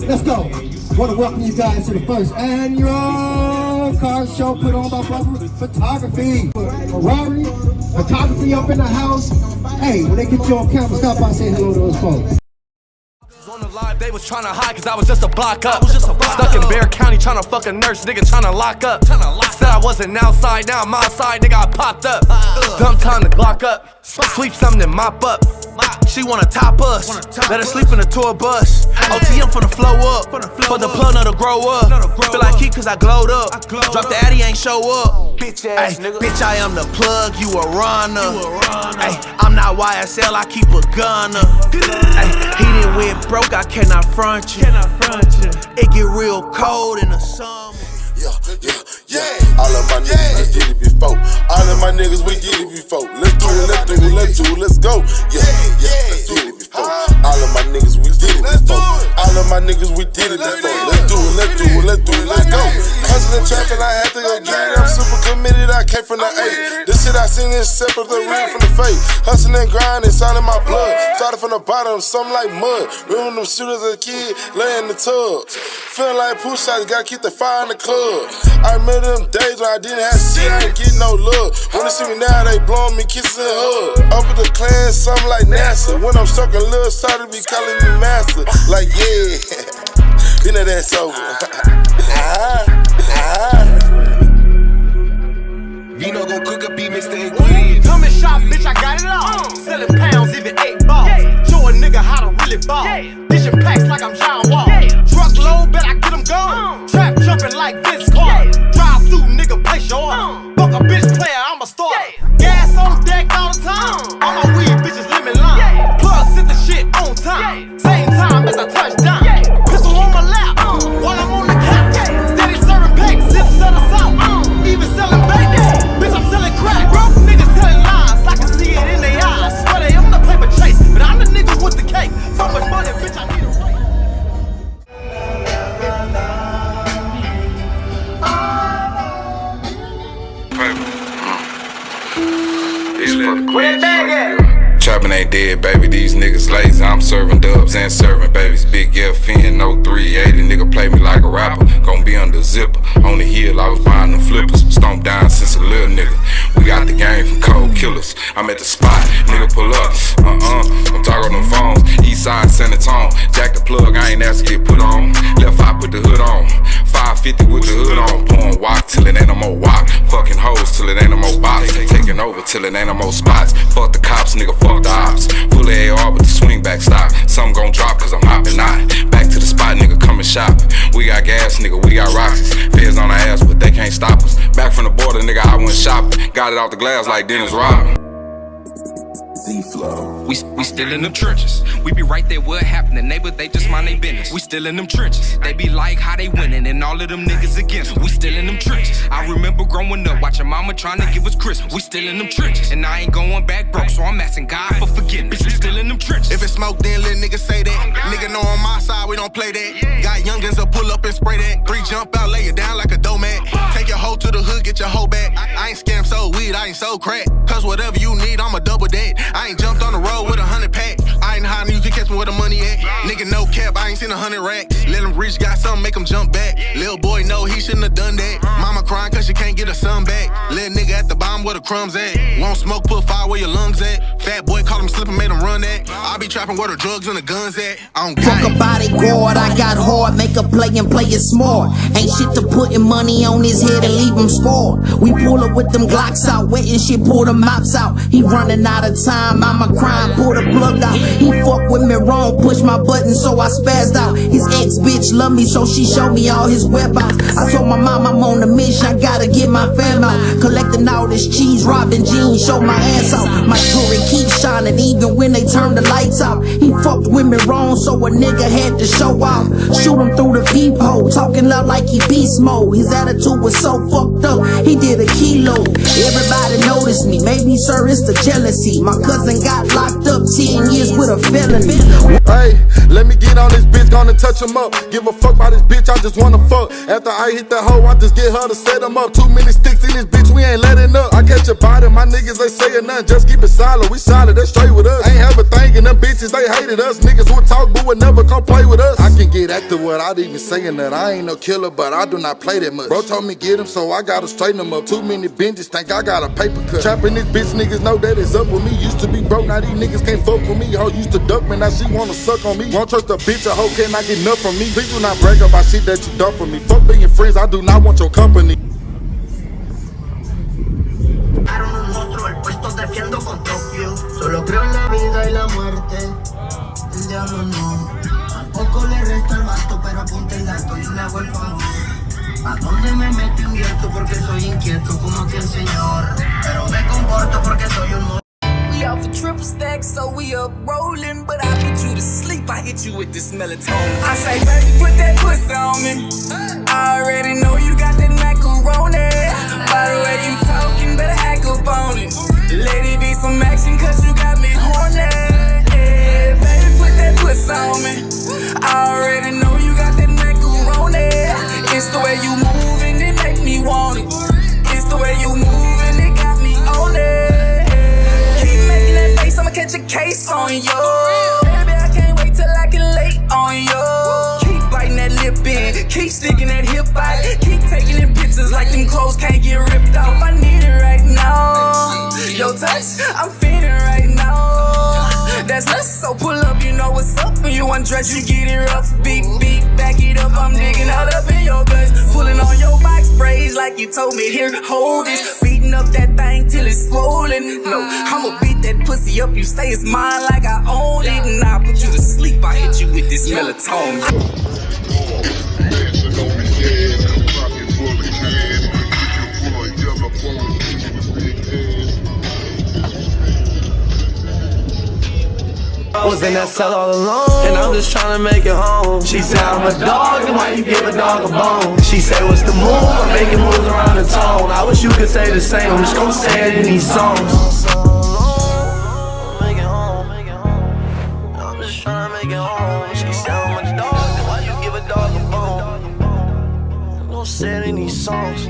Let's go. Want to welcome you guys to the first annual car show put on by Bubba Photography. Ferrari, photography up in the house. Hey, when they get you on camera, stop by and say hello to those folks. On the live, they was tryna hide cause I was just a block up. Stuck in Bear County tryna fuck a nurse, nigga tryna lock up. Said I wasn't outside, now I'm outside, nigga I popped up. Dumb time to Glock up, sweep something and mop up. She wanna top us, let her sleep in the tour bus. OTM from the flow up, for the plug to grow up. Feel like heat cause I glowed up, drop the addy ain't show up. Bitch ass nigga. Bitch I am the plug, you a runner. Ay, I'm not YSL, I keep a gunner. Ay, he didn't win broke, I cannot front you. It get real cold in the summer. Yeah. All of my niggas did it before. All of my niggas, we did it before. Let's do it, let's go. Yeah, let's do it before. All of my niggas, we did it before. All of my niggas, we did it before. Let's do it, let's go. Hustling, trapping, I had to go get it. I'm super committed, I came from the A. This shit I seen is separate, the real from the fake. Hustling and grinding, it's all in my blood. Started from the bottom, something like mud. Remember them shooters as a kid, lay in the tub. Feeling like push shots, gotta keep the fire in the club. I remember them days when I didn't have shit, I ain't getting no love. When they see me now, they blowing me kisses and hugs. Up at the class, something like NASA. When I'm stuck in love, started be calling me master. Like, yeah, you know that's over. Vino gon' cook up, be Mr. Ingredients. Come and shop, bitch, I got it all. Selling pounds, even 8 balls. Show a nigga how to really ball. Dishing packs like I'm John Wall. Truckload, bet I get them gone. Trap jumping like Vince Carter. Drive through, nigga, place your order. Fuck a bitch player, I'm a starter. Gas on deck all the time. All my weed bitches lemon lime. Plug sit the shit on time. Same time as I touch down. Pistol on my lap while I'm on the couch. Steady serving packs, zip set us out. Even selling babies. Bitch, I'm selling crack. Broke niggas telling lies. I can see it in their eyes. Swear they on the paper chase, but I'm the nigga with the cake. So much money, bitch, I need a rate. Trapping ain't dead, baby, these niggas lazy. I'm serving dubs and serving babies. Big FN, no 380, nigga play me like a rapper. Gon' be under zipper. On the hill, I was buying them flippers. Stomped down since a little nigga. We got the game from cold killers. I'm at the spot, nigga pull up. I'm talking on them phones. Eastside, San Antonio. Jack the plug, I ain't asked to get put on. Left eye, put the hood on. 550 with the hood on. Pouring walk till it ain't no more walk. Fucking hoes till it ain't no more box. Taking over till it ain't no more spots. Fuck the cops, nigga, fuck the ops. Full of AR with the swing back stock. Some gon' drop cause I'm hopping out. Back to the spot, nigga, come and shop. We got gas, nigga, we got Roxys. Feds on our ass, but they can't stop us. Back from the border, nigga, I went shopping. Got it off the glass like Dennis Rodman. We still in them trenches. We be right there, what happened? The neighbor, they just mind they business. We still in them trenches. They be like how they winning and all of them niggas against. We still in them trenches. I remember growing up, watching mama trying to give us Christmas. We still in them trenches. And I ain't going back broke, so I'm asking God for forgiveness. We still in them trenches. If it's smoke, then let niggas say that. Nigga know on my side, we don't play that. Got youngins to pull up and spray that. 3 jump out, lay it down like a doormat. Take your hoe to the hood, get your hoe back. I ain't scam, sold weed, I ain't sold crack. Cause whatever you need, I'ma double that. I ain't jumped on the road with 100 pack. I ain't high, you can catch me where the money at. Nigga, no cap, I ain't seen 100 racks. Let him reach, got something, make him jump back. Lil' boy, know he shouldn't have done that. Mama crying cause she can't get her son back. Little nigga at the bottom where the crumbs at. Won't smoke, put fire where your lungs at. Fat boy caught him slipping, made him run that. I be trapping where the drugs and the guns at. I don't Fuck a bodyguard, I got hard, make a play and play it smart. Ain't shit to putting money on his head and leave him scarred. We pull up with them Glocks out, wet and shit, pull the mops out. He running out of time, I'm a crime, pull the plug out. He fuck with me wrong, push my button so I spazzed out. His ex-bitch love me so she showed me all his whereabouts. I told my mom I'm on a mission, I gotta get my fam out. Collecting all this cheese, robbing jeans, show my ass out. My jewelry keeps shining even when they turn the lights out. He fucked with me wrong so a nigga had to show out. Shoot him through the peephole. mode, talking loud like he beast mode. His attitude was so fucked up, he did a kilo. Everybody noticed me, maybe sir it's the jealousy. My cousin got locked up 10 years with a felony. Hey, let me get on this bitch, gonna touch him up. Give a fuck by this bitch, I just wanna fuck. After I hit that hoe, I just get her to set him up. Too many sticks in this bitch, we ain't letting up. I catch a body, my niggas ain't saying nothing, just keep it solid. We solid, they straight with us. Ain't have a thing, and them bitches, they hated us. Niggas would talk, but would never come play with us. I can get active without even saying that. I ain't no killer, but I do not play that much. Bro told me get him, so I gotta straighten him up. Too many binges think I got a paper cut. Trapping this bitch, niggas know that it's up with me. Used to be broke, now these niggas can't fuck with me. Hoe used to duck me, now she wanna suck on me. Won't trust a bitch, a hoe cannot get enough from me. Please do not brag about shit that you done for me. Fuck being friends, I do not want your company. Un monstruo, el puesto defiendo con Tokio. Solo creo en la vida y la muerte. El diablo no. Tampoco le resta al vasto, pero apunta el dato y le hago el favor. ¿A dónde me meto invierto? Porque soy inquieto como aquel señor. Pero me comporto porque soy un We off a triple stack, so we up rolling. But I put you to sleep, I hit you with this melatonin. I say, baby, put that pussy on me. I already know you got that macaroni. By the way you talking, better act up on it. Let it be some action, cause you got me horny. Yeah, baby, put that pussy on me. I already know you got that macaroni. It's the way you move and it make me want it. It's the way you move and it got me on it. I'ma catch a case on you. Baby, I can't wait till I can lay on you. Keep biting that lip in, keep sticking that hip out. Keep taking them pictures like them clothes can't get ripped off. I need it right now. Your touch, I'm feeling right now. That's nuts, so pull up, you know what's up. When you undress, you get it rough. Beep, beep, back it up, I'm digging out up in your guts. Pulling on your box braids like you told me. Here, hold this. Beating up that thing till it's swollen. No, I'ma beat that pussy up, you say it's mine like I own it. And I put you to sleep, I hit you with this melatonin. Was in that cell all alone, and I'm just trying to make it home. She said, I'm a dog, and why you give a dog a bone? She said, what's the move? I'm making moves around the tone. I wish you could say the same, I'm just gonna say it in these songs. Make it home, make it home. I'm just trying to make it home. She said, I'm a dog, and why you give a dog a bone? I'm gonna say it in these songs.